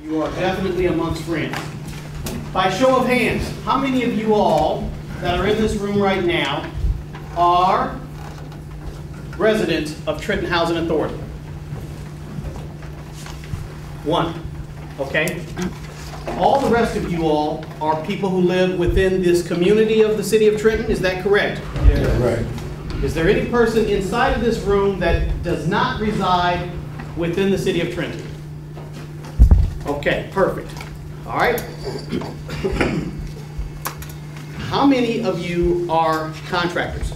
You are definitely amongst friends. By show of hands, how many of you all that are in this room right now are residents of Trenton Housing Authority? One. Okay. All the rest of you all are people who live within this community of the city of Trenton. Is that correct? Yeah. Right. Is there any person inside of this room that does not reside within the city of Trenton? Okay, perfect. All right. How many of you are contractors?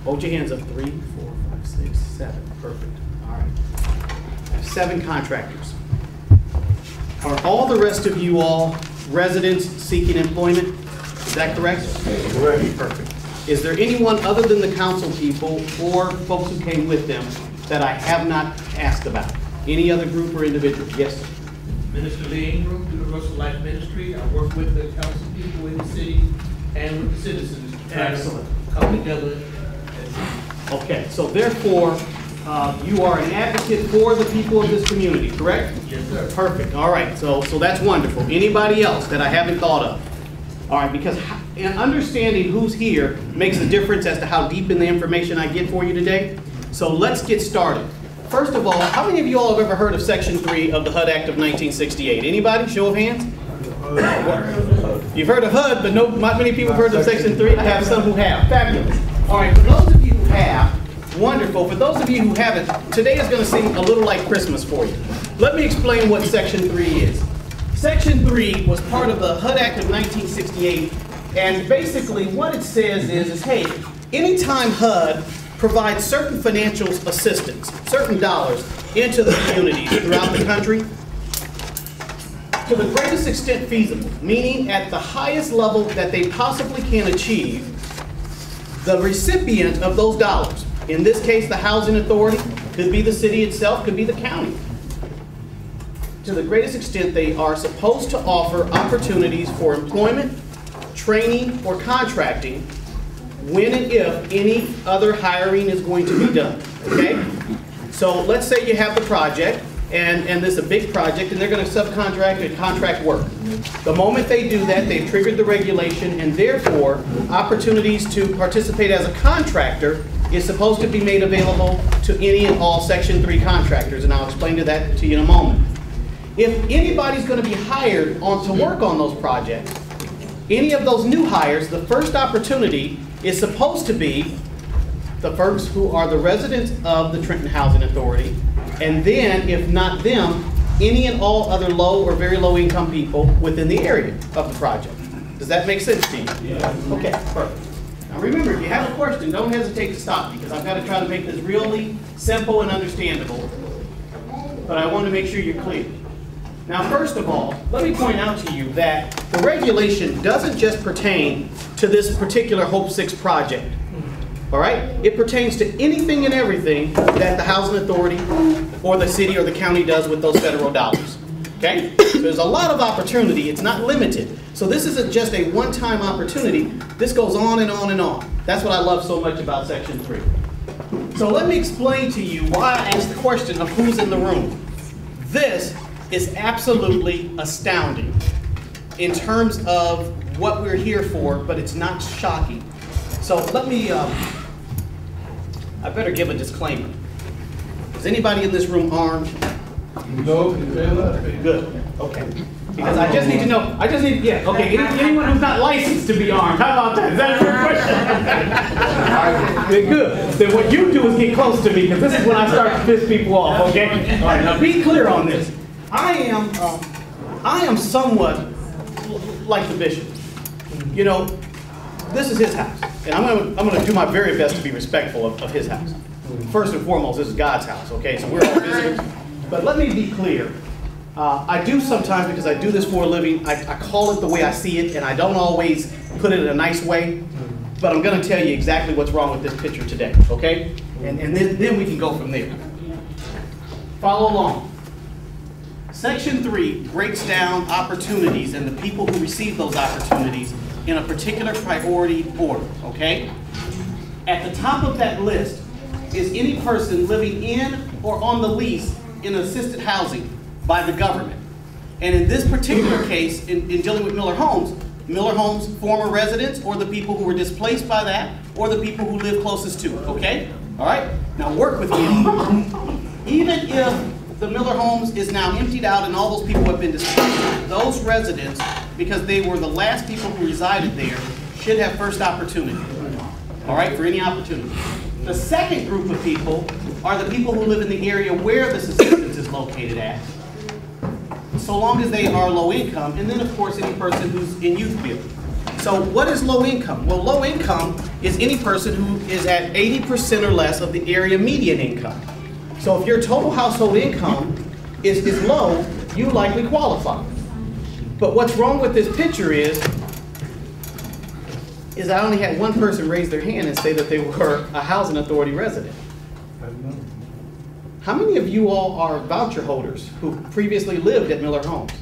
Hold your hands up. 3, 4, 5, 6, 7. Perfect. All right. I have 7 contractors. Are all the rest of you all residents seeking employment? Is that correct? Correct. Perfect. Is there anyone other than the council people or folks who came with them that I have not asked about? Any other group or individual? Yes, sir. Minister Lee Ingram, Universal Life Ministry. I work with the council people in the city and with the citizens to try Excellent. to come together. Okay, so therefore, you are an advocate for the people of this community, correct? Yes, sir. Perfect. All right, so that's wonderful. Anybody else that I haven't thought of? All right, because understanding who's here makes a difference as to how deep in the information I get for you today. So let's get started. First of all, how many of you all have ever heard of Section 3 of the HUD Act of 1968? Anybody? Show of hands. You've heard of HUD, but not many people have heard of Section 3. I have some who have. Fabulous. All right, for those of you who have, wonderful. For those of you who haven't, today is going to seem a little like Christmas for you. Let me explain what Section 3 is. Section 3 was part of the HUD Act of 1968, and basically what it says is hey, anytime HUD provides certain financial assistance, certain dollars, into the communities throughout the country, to the greatest extent feasible, meaning at the highest level that they possibly can achieve, the recipient of those dollars, in this case the housing authority, could be the city itself, could be the county. To the greatest extent, they are supposed to offer opportunities for employment, training, or contracting when and if any other hiring is going to be done, okay? So let's say you have the project, and this is a big project, and they're going to subcontract and contract work. The moment they do that, they've triggered the regulation, and therefore, opportunities to participate as a contractor is supposed to be made available to any and all Section 3 contractors, and I'll explain that to you in a moment. If anybody's going to be hired to work on those projects, any of those new hires, the first opportunity is supposed to be the folks who are the residents of the Trenton Housing Authority, and then, if not them, any and all other low or very low income people within the area of the project. Does that make sense to you? Yeah. Okay, perfect. Now remember, if you have a question, don't hesitate to stop me, because I've got to try to make this really simple and understandable, but I want to make sure you're clear. Now, first of all, let me point out to you that the regulation doesn't just pertain to this particular Hope 6 project, all right? It pertains to anything and everything that the housing authority or the city or the county does with those federal dollars, okay? So there's a lot of opportunity. It's not limited. So this isn't just a one-time opportunity. This goes on and on and on. That's what I love so much about Section 3. So let me explain to you why I asked the question of who's in the room. This is absolutely astounding in terms of what we're here for, but it's not shocking. So let me, I better give a disclaimer. Is anybody in this room armed? No. Good, okay. Because I just need to know, yeah, okay, anyone who's not licensed to be armed, how about that? Is that a good question? Good. Then what you do is get close to me, because this is when I start to piss people off, okay? All right, now be clear on this. I am somewhat like the bishop. You know, this is his house, and I'm going to do my very best to be respectful of his house. First and foremost, this is God's house, okay? So we're all visitors. But let me be clear. I do sometimes, because I do this for a living, I call it the way I see it, and I don't always put it in a nice way. But I'm going to tell you exactly what's wrong with this picture today, okay? And then we can go from there. Follow along. Section 3 breaks down opportunities and the people who receive those opportunities in a particular priority order, okay? At the top of that list is any person living in or on the lease in assisted housing by the government. And in this particular case, in dealing with Miller Homes former residents, or the people who were displaced by that, or the people who live closest to it, okay? All right? Now work with me on this. Even if the Miller Homes is now emptied out and all those people have been displaced, those residents, because they were the last people who resided there, should have first opportunity, all right, for any opportunity. The second group of people are the people who live in the area where this assistance is located at, so long as they are low income, and then of course any person who's in youth field. So what is low income? Well, low income is any person who is at 80% or less of the area median income. So if your total household income is low, you likely qualify. But what's wrong with this picture is I only had one person raise their hand and say that they were a housing authority resident. How many of you all are voucher holders who previously lived at Miller Homes?